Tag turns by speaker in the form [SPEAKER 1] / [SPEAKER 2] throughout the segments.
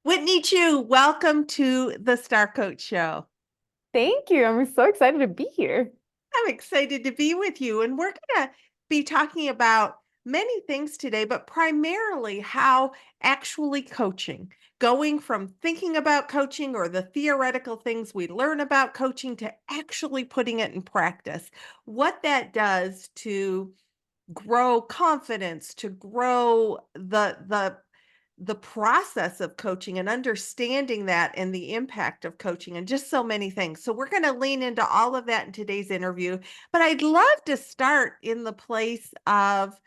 [SPEAKER 1] Whitney Chew, welcome to the Star Coach Show.
[SPEAKER 2] Thank you. I'm so excited to be here.
[SPEAKER 1] I'm excited to be with you, and we're going to be talking about many things today, but primarily how actually coaching, going from thinking about coaching or the theoretical things we learn about coaching to actually putting it in practice, what that does to grow confidence, to grow the process of coaching and understanding that and the impact of coaching and just so many things. So we're going to lean into all of that in today's interview, but I'd love to start in the place of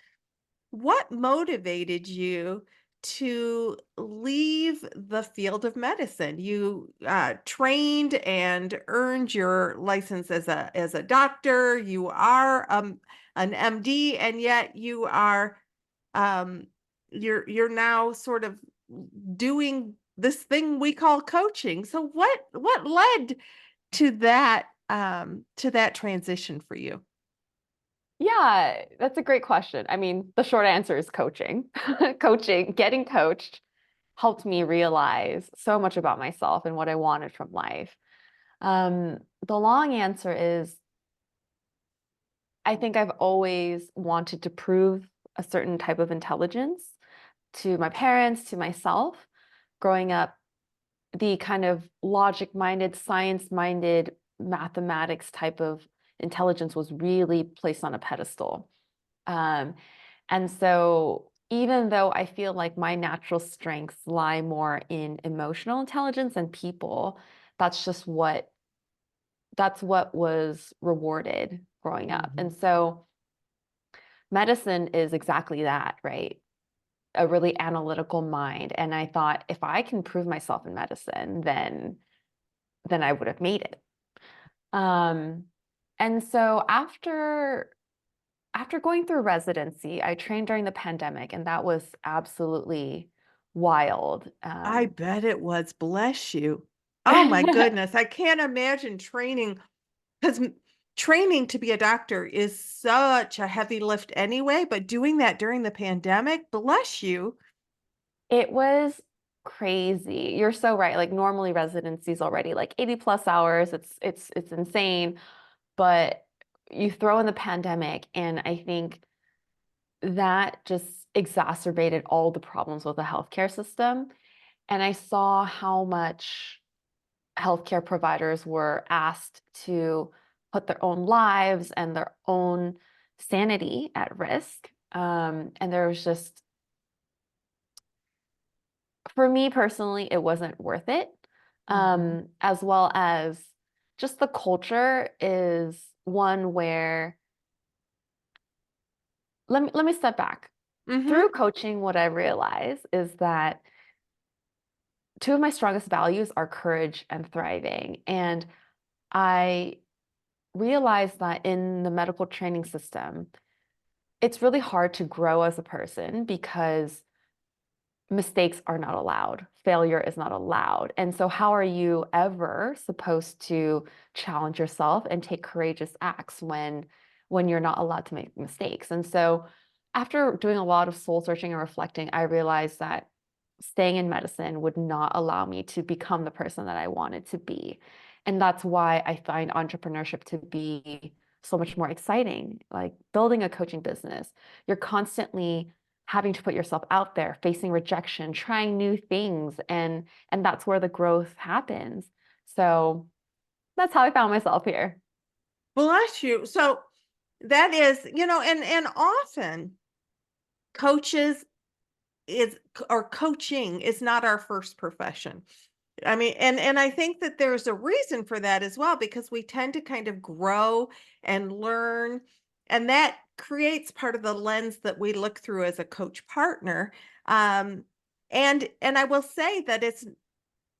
[SPEAKER 1] what motivated you to leave the field of medicine. You trained and earned your license as a doctor. You are an MD, and yet you are um, you're now sort of doing this thing we call coaching. So what led to that transition for you?
[SPEAKER 2] Yeah, that's a great question. I mean, the short answer is coaching. Coaching, getting coached helped me realize so much about myself and what I wanted from life. The long answer is I think I've always wanted to prove a certain type of intelligence to my parents, to myself. Growing up, the kind of logic-minded, science-minded, mathematics type of intelligence was really placed on a pedestal. Um, and so even though I feel like my natural strengths lie more in emotional intelligence and people, that's just that's what was rewarded growing up.
[SPEAKER 1] Mhm.
[SPEAKER 2] And so medicine is exactly that, right? A really analytical mind. And I thought if I can prove myself in medicine, then I would have made it. Um, and so after going through residency, I trained during the pandemic, and that was absolutely wild.
[SPEAKER 1] I bet it was. Bless you. Oh my goodness. I can't imagine training because training to be a doctor is such a heavy lift anyway, but doing that during the pandemic, bless you.
[SPEAKER 2] It was crazy. You're so right. Like normally residency is already like 80 plus hours. It's insane. But you throw in the pandemic, and I think that just exacerbated all the problems with the healthcare system. And I saw how much healthcare providers were asked to put their own lives and their own sanity at risk. And there was just, for me personally, it wasn't worth it.
[SPEAKER 1] Mhm.
[SPEAKER 2] As well as just the culture is one where, let me step back.
[SPEAKER 1] Mhm.
[SPEAKER 2] Through coaching, what I realize is that two of my strongest values are courage and thriving. And I realized that in the medical training system, it's really hard to grow as a person because mistakes are not allowed. Failure is not allowed. And so how are you ever supposed to challenge yourself and take courageous acts when you're not allowed to make mistakes? And so after doing a lot of soul searching and reflecting, I realized that staying in medicine would not allow me to become the person that I wanted to be. And that's why I find entrepreneurship to be so much more exciting. Like building a coaching business, you're constantly having to put yourself out there, facing rejection, trying new things, and that's where the growth happens. So that's how I found myself here.
[SPEAKER 1] Bless you. So that is, and often coaches is or coaching is not our first profession. I mean, and I think that there's a reason for that as well, because we tend to kind of grow and learn, and that creates part of the lens that we look through as a coach partner. Um, and I will say that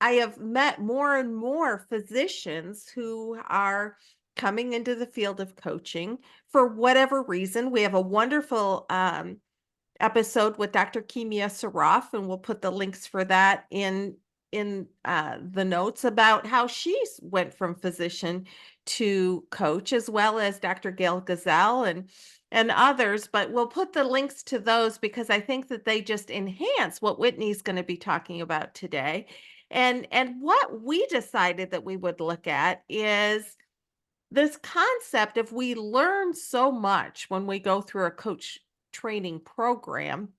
[SPEAKER 1] I have met more and more physicians who are coming into the field of coaching for whatever reason. We have a wonderful episode with Dr. Kimia Saraf, and we'll put the links for that in the notes about how she went from physician to coach, as well as Dr. Gail Gazelle. and others, but we'll put the links to those because I think that they just enhance what Whitney's going to be talking about today. And what we decided that we would look at is this concept of we learn so much when we go through a coach training program.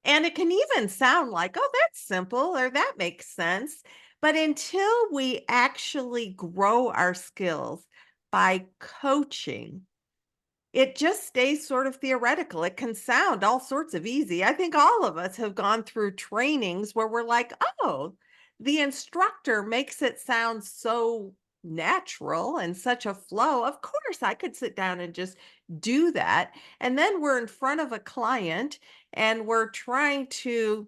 [SPEAKER 1] And it can even sound like, oh, that's simple or that makes sense. But until we actually grow our skills by coaching, it just stays sort of theoretical. It can sound all sorts of easy. I think all of us have gone through trainings where we're like, oh, the instructor makes it sound so natural and such a flow. Of course, I could sit down and just do that. And then we're in front of a client and we're trying to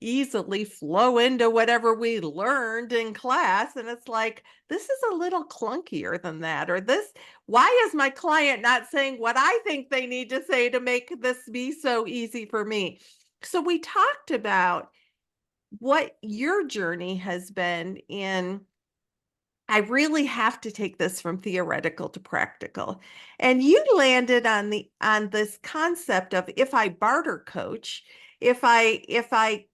[SPEAKER 1] easily flow into whatever we learned in class. And it's like, this is a little clunkier than that, or this why is my client not saying what I think they need to say to make this be so easy for me? So we talked about what your journey has been in. I really have to take this from theoretical to practical. And you landed on this concept of if I barter coach, if I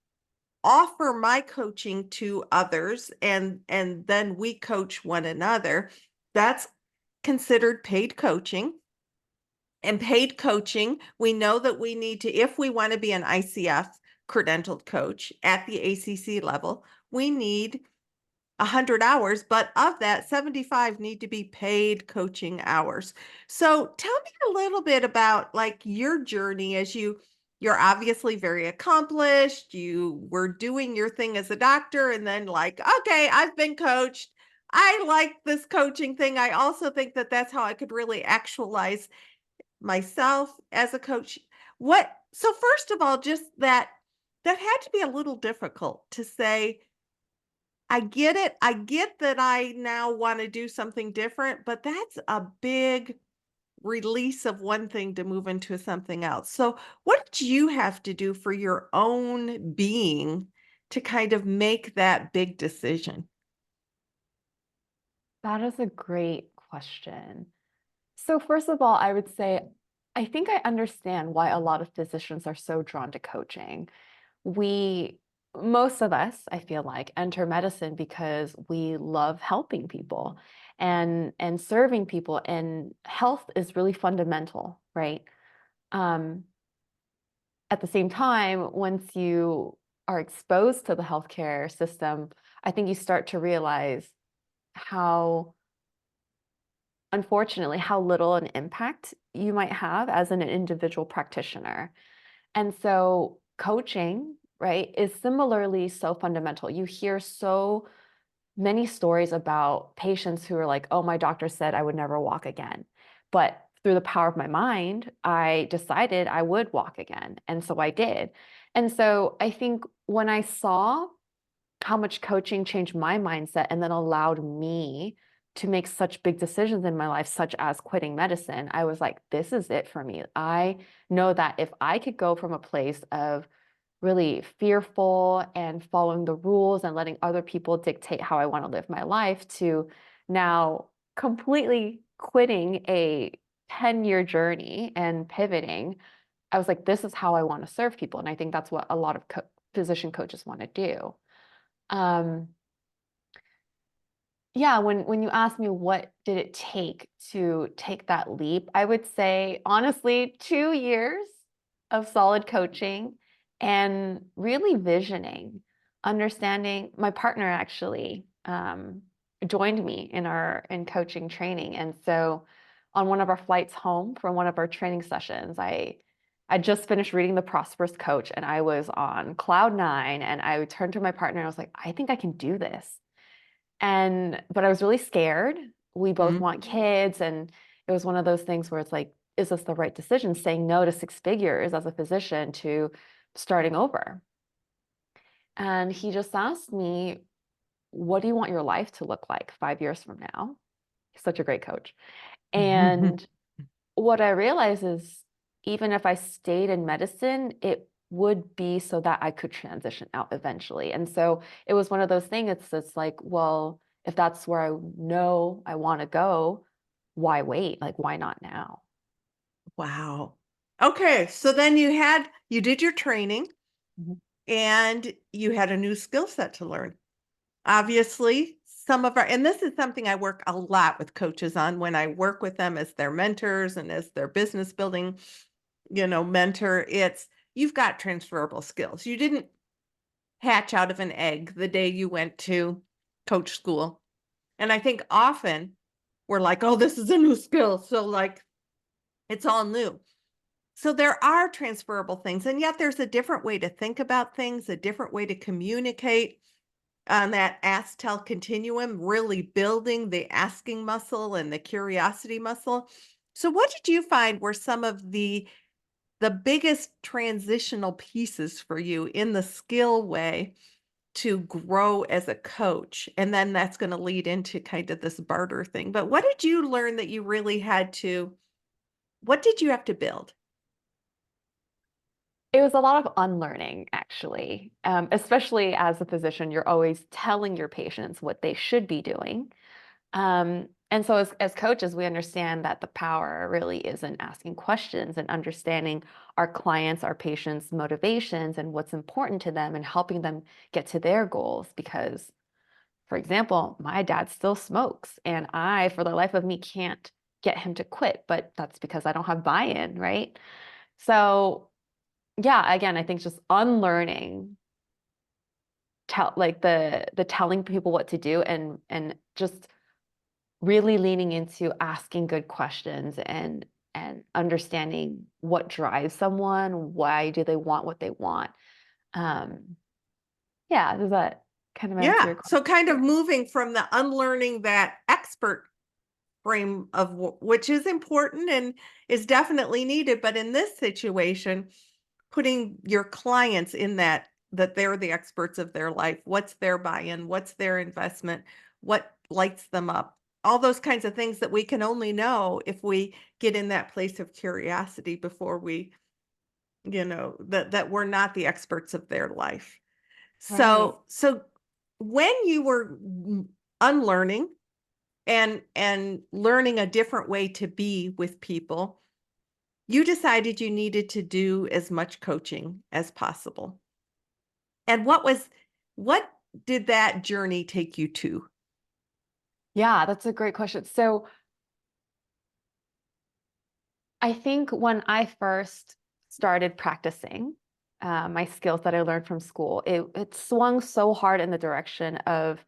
[SPEAKER 1] offer my coaching to others and then we coach one another, that's considered paid coaching. And paid coaching, we know that we need to, if we want to be an ICF credentialed coach at the ACC level, we need 100 hours, but of that, 75 need to be paid coaching hours. So tell me a little bit about like your journey as you're obviously very accomplished. You were doing your thing as a doctor and then like, okay, I've been coached. I like this coaching thing. I also think that that's how I could really actualize myself as a coach. What so first of all, just that had to be a little difficult to say, I get it. I get that I now want to do something different, but that's a big release of one thing to move into something else. So, what did you have to do for your own being to kind of make that big decision?
[SPEAKER 2] That is a great question. So, first of all, I would say I think I understand why a lot of physicians are so drawn to coaching. We, most of us, I feel like, enter medicine because we love helping people and serving people, and health is really fundamental, right? Um, at the same time, once you are exposed to the healthcare system, I think you start to realize how unfortunately, how little an impact you might have as an individual practitioner. And so coaching, right, is similarly so fundamental. You hear so many stories about patients who are like, oh, my doctor said I would never walk again. But through the power of my mind, I decided I would walk again. And so I did. And so I think when I saw how much coaching changed my mindset and then allowed me to make such big decisions in my life, such as quitting medicine, I was like, this is it for me. I know that if I could go from a place of really fearful and following the rules and letting other people dictate how I want to live my life to now completely quitting a 10-year journey and pivoting, I was like, this is how I want to serve people. And I think that's what a lot of physician coaches want to do. Um, yeah, when you ask me what did it take to take that leap, I would say honestly 2 years of solid coaching and really visioning, understanding my partner actually joined me in our in coaching training. And so on one of our flights home from one of our training sessions, I just finished reading The Prosperous Coach and I was on cloud nine and I turned to my partner and I was like, I think I can do this. But I was really scared. We both
[SPEAKER 1] Mhm.
[SPEAKER 2] want kids, and it was one of those things where it's like, is this the right decision? Saying no to 6 figures as a physician to starting over. And he just asked me, what do you want your life to look like 5 years from now? He's such a great coach. And what I realized is even if I stayed in medicine, it would be so that I could transition out eventually. And so it was one of those things, it's like, well, if that's where I know I want to go, why wait? Like, why not now?
[SPEAKER 1] Wow. Okay, so then you did your training
[SPEAKER 2] Mhm.
[SPEAKER 1] and you had a new skill set to learn. Obviously, some of our and this is something I work a lot with coaches on when I work with them as their mentors and as their business building, mentor. It's you've got transferable skills. You didn't hatch out of an egg the day you went to coach school. And I think often we're like, "Oh, this is a new skill." So like it's all new. So there are transferable things, and yet there's a different way to think about things, a different way to communicate on that ask tell continuum, really building the asking muscle and the curiosity muscle. So what did you find were some of the biggest transitional pieces for you in the skill way to grow as a coach? And then that's going to lead into kind of this barter thing. But what did you learn that you really had to what did you have to build?
[SPEAKER 2] It was a lot of unlearning, actually. Especially as a physician, you're always telling your patients what they should be doing. And so as coaches, we understand that the power really is in asking questions and understanding our clients, our patients' motivations and what's important to them and helping them get to their goals. Because, for example, my dad still smokes, and I, for the life of me, can't get him to quit, but that's because I don't have buy-in, right? So yeah, again, I think just unlearning like the telling people what to do and just really leaning into asking good questions and understanding what drives someone, why do they want what they want. Um, yeah, does that kind of answer
[SPEAKER 1] Yeah.
[SPEAKER 2] your question?
[SPEAKER 1] So kind of
[SPEAKER 2] Yeah.
[SPEAKER 1] moving from the unlearning that expert frame of which is important and is definitely needed, but in this situation, putting your clients in that they're the experts of their life. What's their buy-in? What's their investment? What lights them up? All those kinds of things that we can only know if we get in that place of curiosity before we, that we're not the experts of their life.
[SPEAKER 2] Right.
[SPEAKER 1] So when you were unlearning and learning a different way to be with people, you decided you needed to do as much coaching as possible. And what did that journey take you to?
[SPEAKER 2] Yeah, that's a great question. So I think when I first started practicing my skills that I learned from school, it swung so hard in the direction of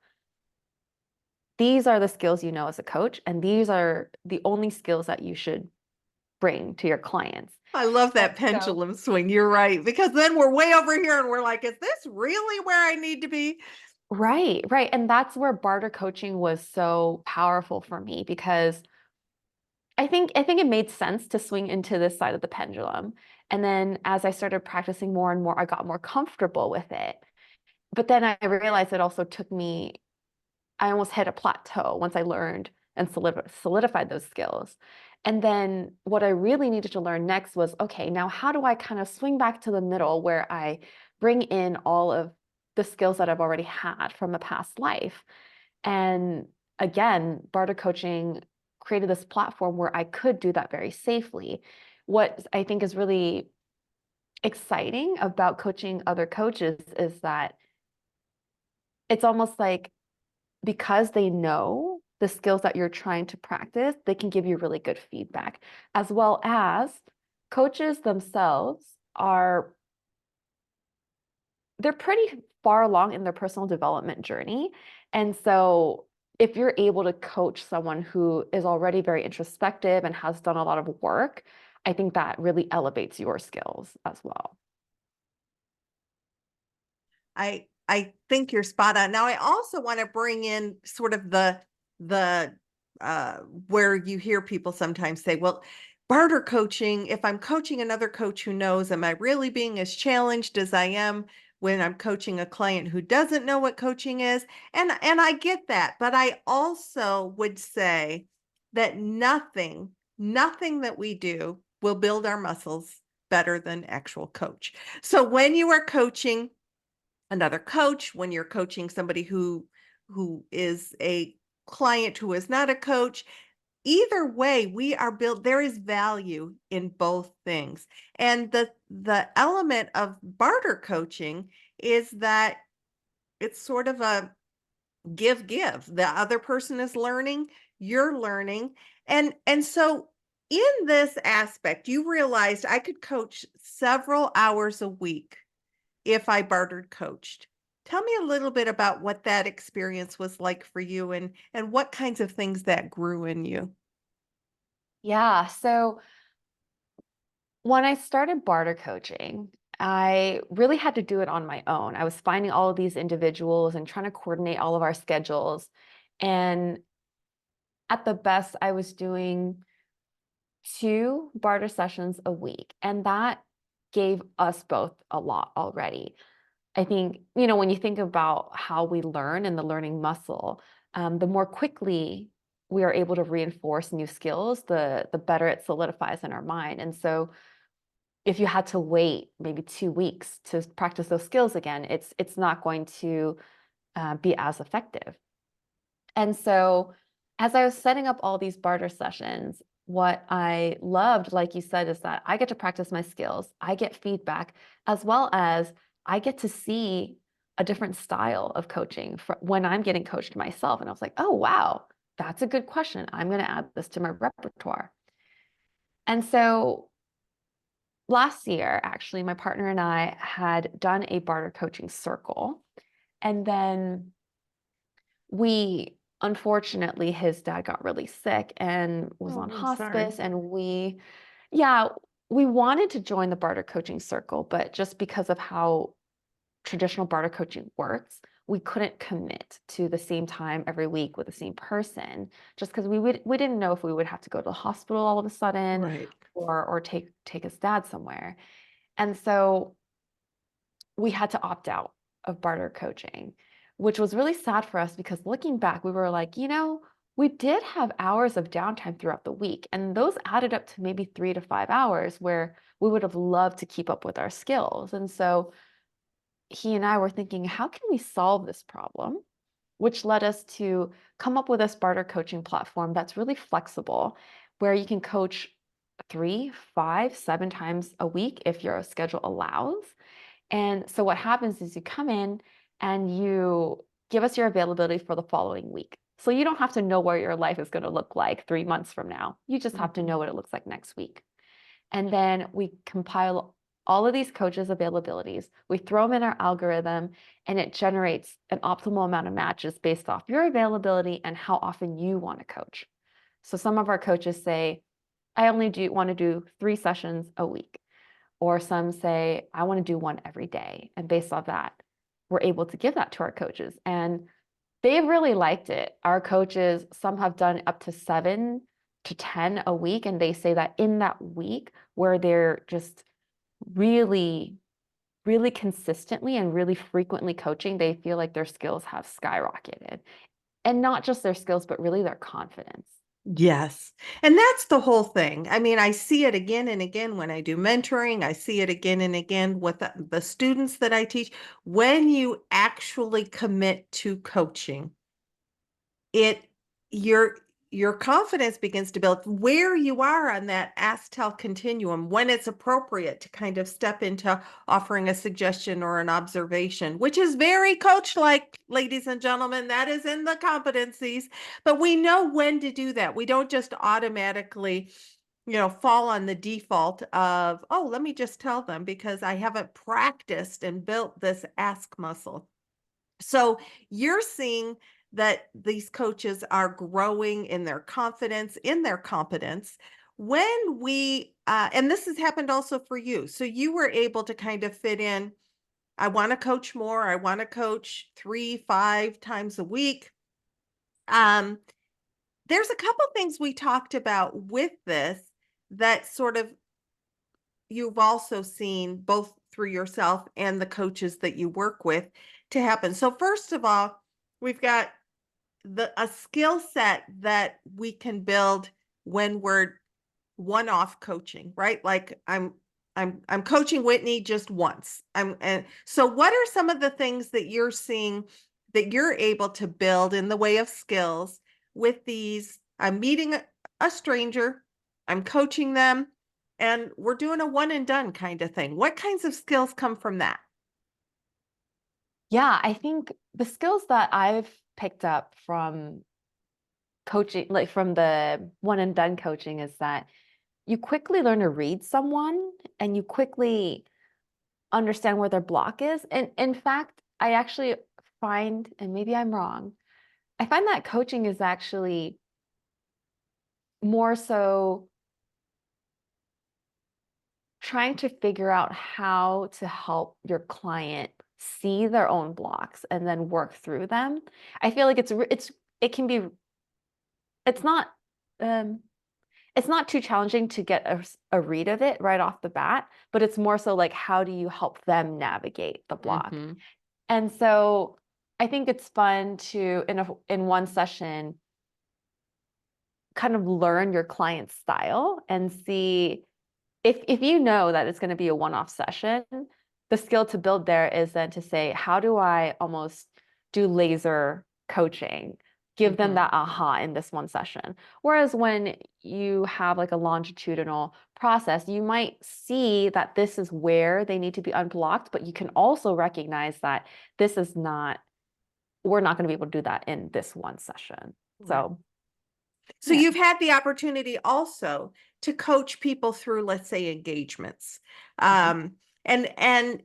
[SPEAKER 2] these are the skills you know as a coach, and these are the only skills that you should bring to your clients.
[SPEAKER 1] I love
[SPEAKER 2] And
[SPEAKER 1] that
[SPEAKER 2] so,
[SPEAKER 1] pendulum swing. You're right, because then we're way over here and we're like, is this really where I need to be?
[SPEAKER 2] right, right. And that's where barter coaching was so powerful for me because I think it made sense to swing into this side of the pendulum. And then as I started practicing more and more, I got more comfortable with it. But then I realized it also took me I almost hit a plateau once I learned and solidified those skills. And then what I really needed to learn next was okay, now how do I kind of swing back to the middle where I bring in all of the skills that I've already had from a past life? And again, barter coaching created this platform where I could do that very safely. What I think is really exciting about coaching other coaches is that it's almost like because they know the skills that you're trying to practice, they can give you really good feedback, as well as coaches themselves are they're pretty far along in their personal development journey. And so if you're able to coach someone who is already very introspective and has done a lot of work, I think that really elevates your skills as well.
[SPEAKER 1] I think you're spot on. Now I also want to bring in sort of the uh where you hear people sometimes say, well, barter coaching, if I'm coaching another coach who knows, am I really being as challenged as I am when I'm coaching a client who doesn't know what coaching is? And I get that, but I also would say that nothing that we do will build our muscles better than actual coach. So when you are coaching another coach, when you're coaching somebody who is a client who is not a coach, either way, we are built, there is value in both things. And the element of barter coaching is that it's sort of a give. The other person is learning, you're learning. And so in this aspect, you realized I could coach several hours a week if I bartered coached. Tell me a little bit about what that experience was like for you and what kinds of things that grew in you.
[SPEAKER 2] Yeah. So when I started barter coaching, I really had to do it on my own. I was finding all of these individuals and trying to coordinate all of our schedules. And at the best, I was doing 2 barter sessions a week. And that gave us both a lot already. I think, when you think about how we learn and the learning muscle, the more quickly we are able to reinforce new skills, the better it solidifies in our mind. And so if you had to wait maybe 2 weeks to practice those skills again, it's not going to be as effective. And so, as I was setting up all these barter sessions, what I loved, like you said, is that I get to practice my skills, I get feedback, as well as I get to see a different style of coaching when I'm getting coached myself. And I was like, oh, wow, that's a good question. I'm going to add this to my repertoire. And so, last year, actually, my partner and I had done a barter coaching circle. And then we unfortunately his dad got really sick and was on
[SPEAKER 1] Oh, I'm sorry.
[SPEAKER 2] hospice, and yeah, we wanted to join the barter coaching circle, but just because of how traditional barter coaching works, we couldn't commit to the same time every week with the same person, just because we didn't know if we would have to go to the hospital all of a sudden,
[SPEAKER 1] Right.
[SPEAKER 2] or take his dad somewhere. And so we had to opt out of barter coaching, which was really sad for us because looking back, we were like, we did have hours of downtime throughout the week, and those added up to maybe 3 to 5 hours where we would have loved to keep up with our skills. And so he and I were thinking, how can we solve this problem? Which led us to come up with this barter coaching platform that's really flexible, where you can coach 3, 5, 7 times a week if your schedule allows. And so what happens is you come in and you give us your availability for the following week. So you don't have to know where your life is going to look like 3 months from now. You just have to
[SPEAKER 1] Mhm.
[SPEAKER 2] know what it looks like next week. And then we compile all of these coaches' availabilities. We throw them in our algorithm, and it generates an optimal amount of matches based off your availability and how often you want to coach. So some of our coaches say, I only want to do 3 sessions a week. Or some say, I want to do one every day. And based off that, we're able to give that to our coaches. And they've really liked it. Our coaches, some have done up to 7 to 10 a week. And they say that in that week where they're just really, really consistently and really frequently coaching, they feel like their skills have skyrocketed. And not just their skills, but really their confidence.
[SPEAKER 1] Yes. And that's the whole thing. I mean, I see it again and again when I do mentoring. I see it again and again with the students that I teach. When you actually commit to coaching, it your your confidence begins to build where you are on that ask tell continuum when it's appropriate to kind of step into offering a suggestion or an observation, which is very coach like, ladies and gentlemen. That is in the competencies, but we know when to do that. We don't just automatically fall on the default of, oh, let me just tell them because I haven't practiced and built this ask muscle. So you're seeing that these coaches are growing in their confidence, in their competence. When and this has happened also for you. So you were able to kind of fit in, I want to coach more. I want to coach 3, 5 times a week. Um, there's a couple things we talked about with this that sort of you've also seen both through yourself and the coaches that you work with to happen. So first of all, we've got the a skill set that we can build when we're one-off coaching, right? Like I'm coaching Whitney just once. And so what are some of the things that you're seeing that you're able to build in the way of skills with these? I'm meeting a stranger, I'm coaching them, and we're doing a one and done kind of thing. What kinds of skills come from that?
[SPEAKER 2] Yeah, I think the skills that I've picked up from coaching, like from the one and done coaching, is that you quickly learn to read someone and you quickly understand where their block is. And in fact, I actually find, and maybe I'm wrong, I find that coaching is actually more so trying to figure out how to help your client see their own blocks and then work through them. I feel like it can be it's not um it's not too challenging to get a read of it right off the bat, but it's more so like how do you help them navigate the block?
[SPEAKER 1] Mhm.
[SPEAKER 2] And so I think it's fun to in one session kind of learn your client's style and see if you know that it's going to be a one-off session, the skill to build there is then to say, how do I almost do laser coaching? Give them
[SPEAKER 1] Mhm.
[SPEAKER 2] that aha in this one session. Whereas when you have like a longitudinal process, you might see that this is where they need to be unblocked, but you can also recognize that this is not, we're not going to be able to do that in this one session.
[SPEAKER 1] Right.
[SPEAKER 2] So,
[SPEAKER 1] So
[SPEAKER 2] yeah.
[SPEAKER 1] you've had the opportunity also to coach people through, let's say, engagements.
[SPEAKER 2] Mhm.
[SPEAKER 1] And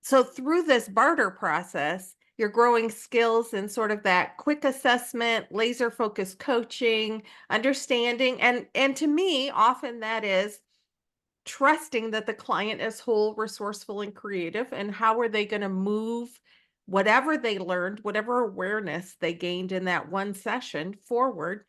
[SPEAKER 1] so through this barter process, you're growing skills in sort of that quick assessment, laser focused coaching, understanding, and to me, often that is trusting that the client is whole, resourceful, and creative, and how are they going to move whatever they learned, whatever awareness they gained in that one session forward.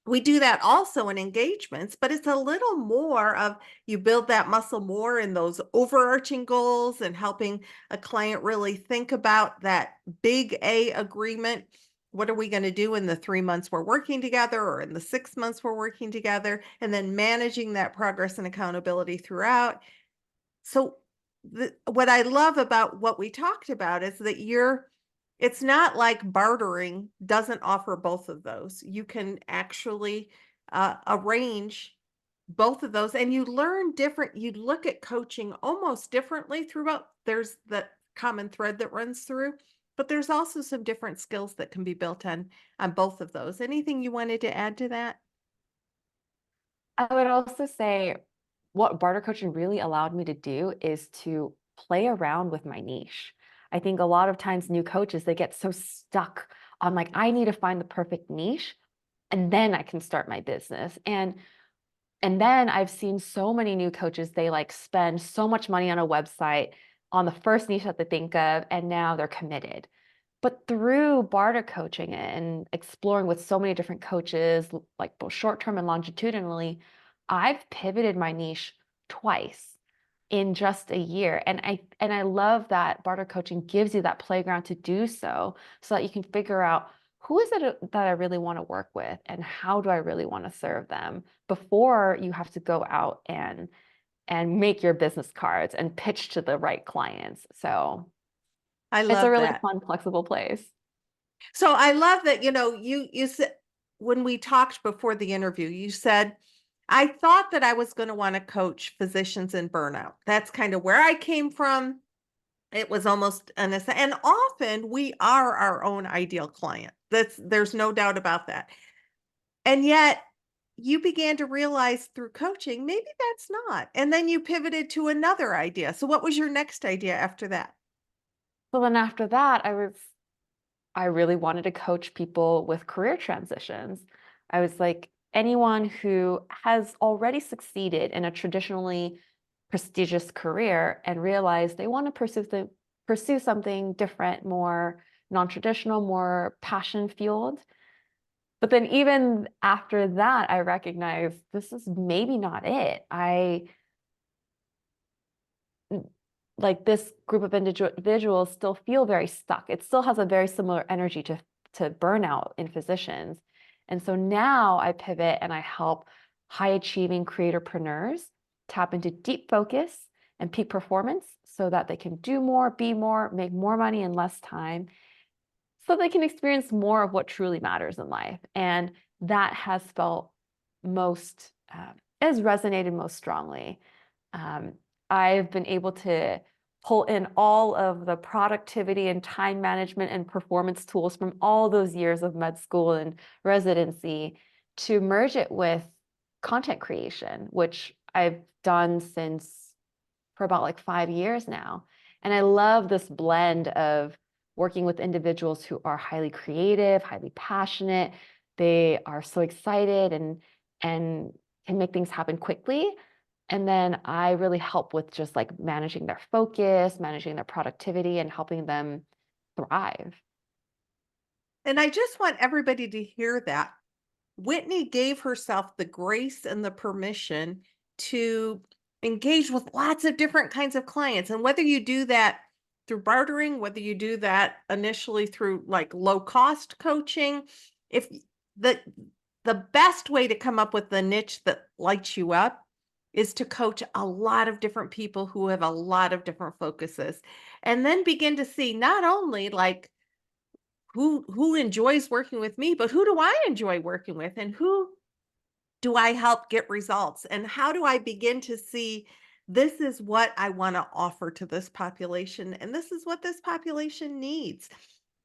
[SPEAKER 1] We do that also in engagements, but it's a little more of you build that muscle more in those overarching goals and helping a client really think about that big A agreement. What are we going to do in the 3 months we're working together or in the 6 months we're working together? And then managing that progress and accountability throughout. So what I love about what we talked about is that it's not like bartering doesn't offer both of those. You can actually arrange both of those and you learn different, you look at coaching almost differently throughout. There's the common thread that runs through, but there's also some different skills that can be built on both of those. Anything you wanted to add to that?
[SPEAKER 2] I would also say what barter coaching really allowed me to do is to play around with my niche. I think a lot of times new coaches, they get so stuck on like, I need to find the perfect niche and then I can start my business. And then I've seen so many new coaches, they like spend so much money on a website on the first niche that they think of, and now they're committed. But through barter coaching and exploring with so many different coaches, like both short term and longitudinally, I've pivoted my niche twice in just a year. And I love that barter coaching gives you that playground to do so, so that you can figure out who is it that I really want to work with and how do I really want to serve them before you have to go out and make your business cards and pitch to the right clients. So
[SPEAKER 1] I
[SPEAKER 2] it's a
[SPEAKER 1] love
[SPEAKER 2] really
[SPEAKER 1] that.
[SPEAKER 2] fun, flexible place.
[SPEAKER 1] So I love that, you said when we talked before the interview, you said, I thought that I was going to want to coach physicians in burnout. That's kind of where I came from. It was almost and often we are our own ideal client. There's no doubt about that. And yet you began to realize through coaching, maybe that's not. And then you pivoted to another idea. So what was your next idea after that?
[SPEAKER 2] So then after that, I really wanted to coach people with career transitions. I was like, anyone who has already succeeded in a traditionally prestigious career and realized they want to pursue something different, more non-traditional, more passion fueled. But then even after that, I recognized this is maybe not it. Like this group of individuals still feel very stuck. It still has a very similar energy to burnout in physicians. And so now I pivot and I help high achieving creatorpreneurs tap into deep focus and peak performance so that they can do more, be more, make more money in less time, so they can experience more of what truly matters in life. And that has felt most has resonated most strongly. Um, I've been able to pull in all of the productivity and time management and performance tools from all those years of med school and residency to merge it with content creation, which I've done since for about like 5 years now. And I love this blend of working with individuals who are highly creative, highly passionate. They are so excited and can make things happen quickly. And then I really help with just like managing their focus, managing their productivity, and helping them thrive.
[SPEAKER 1] And I just want everybody to hear that. Whitney gave herself the grace and the permission to engage with lots of different kinds of clients. And whether you do that through bartering, whether you do that initially through like low cost coaching, if the the best way to come up with the niche that lights you up is to coach a lot of different people who have a lot of different focuses, and then begin to see not only like who enjoys working with me, but who do I enjoy working with, and who do I help get results, and how do I begin to see this is what I want to offer to this population, and this is what this population needs.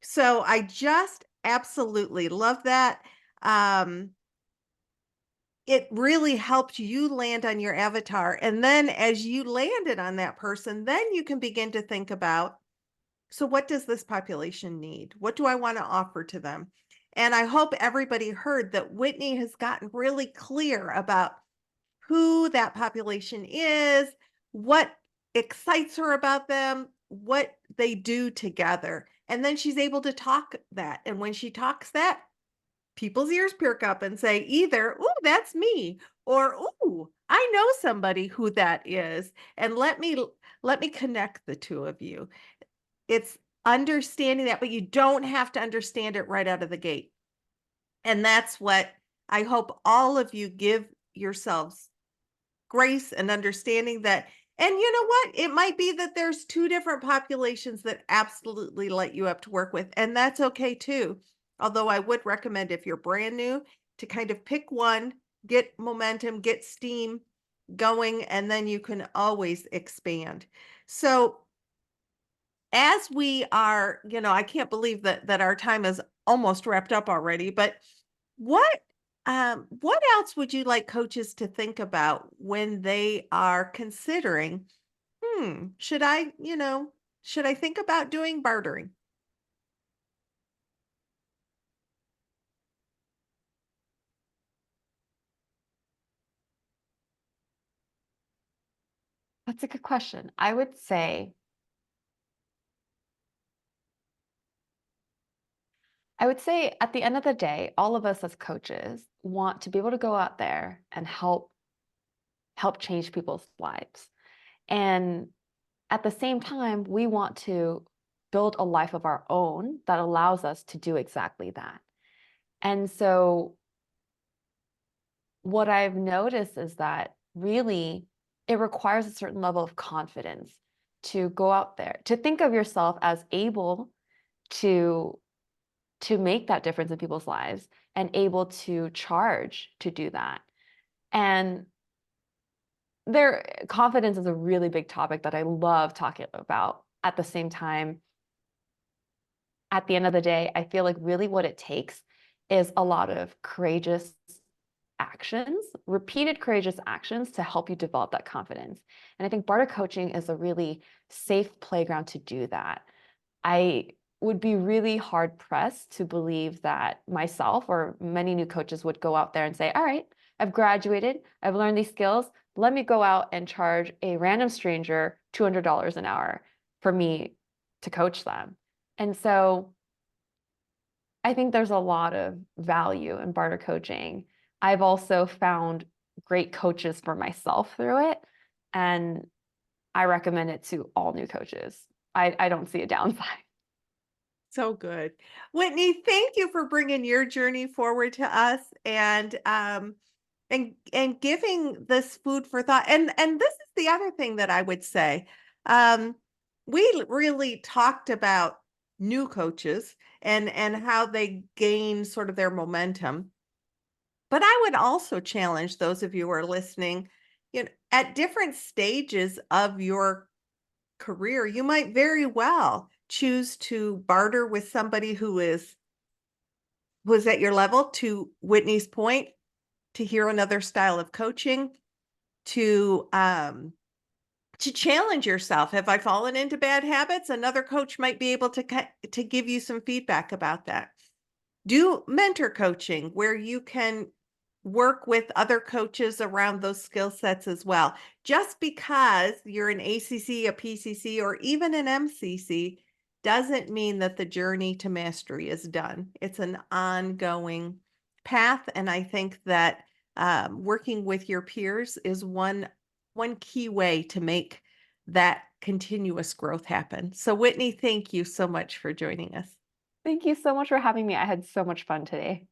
[SPEAKER 1] So I just absolutely love that. Um, it really helped you land on your avatar. And then as you landed on that person, then you can begin to think about, so what does this population need? What do I want to offer to them? And I hope everybody heard that Whitney has gotten really clear about who that population is, what excites her about them, what they do together. And then she's able to talk that. And when she talks that, people's ears perk up and say either, "Ooh, that's me," or "Ooh, I know somebody who that is, and let me connect the two of you." It's understanding that, but you don't have to understand it right out of the gate. And that's what I hope all of you give yourselves grace and understanding that. And you know what? It might be that there's two different populations that absolutely light you up to work with, and that's okay too. Although I would recommend if you're brand new to kind of pick one, get momentum, get steam going, and then you can always expand. So as we are, I can't believe that our time is almost wrapped up already, but what what else would you like coaches to think about when they are considering, should I think about doing bartering?
[SPEAKER 2] That's a good question. I would say at the end of the day, all of us as coaches want to be able to go out there and help change people's lives. And at the same time, we want to build a life of our own that allows us to do exactly that. And so what I've noticed is that really it requires a certain level of confidence to go out there, to think of yourself as able to make that difference in people's lives and able to charge to do that. And there confidence is a really big topic that I love talking about. At the same time, at the end of the day, I feel like really what it takes is a lot of courageous actions, repeated courageous actions to help you develop that confidence. And I think barter coaching is a really safe playground to do that. I would be really hard pressed to believe that myself or many new coaches would go out there and say, all right, I've graduated, I've learned these skills. Let me go out and charge a random stranger $200 an hour for me to coach them. And so I think there's a lot of value in barter coaching. I've also found great coaches for myself through it, and I recommend it to all new coaches. I don't see a downside.
[SPEAKER 1] So good. Whitney, thank you for bringing your journey forward to us, and giving this food for thought. And this is the other thing that I would say. Um, we really talked about new coaches and how they gain sort of their momentum. But I would also challenge those of you who are listening, at different stages of your career, you might very well choose to barter with somebody who is at your level, to Whitney's point, to hear another style of coaching, to challenge yourself. Have I fallen into bad habits? Another coach might be able to give you some feedback about that. Do mentor coaching where you can work with other coaches around those skill sets as well. Just because you're an ACC, a PCC, or even an MCC doesn't mean that the journey to mastery is done. It's an ongoing path, and I think that working with your peers is one key way to make that continuous growth happen. So, Whitney, thank you so much for joining us.
[SPEAKER 2] Thank you so much for having me. I had so much fun today.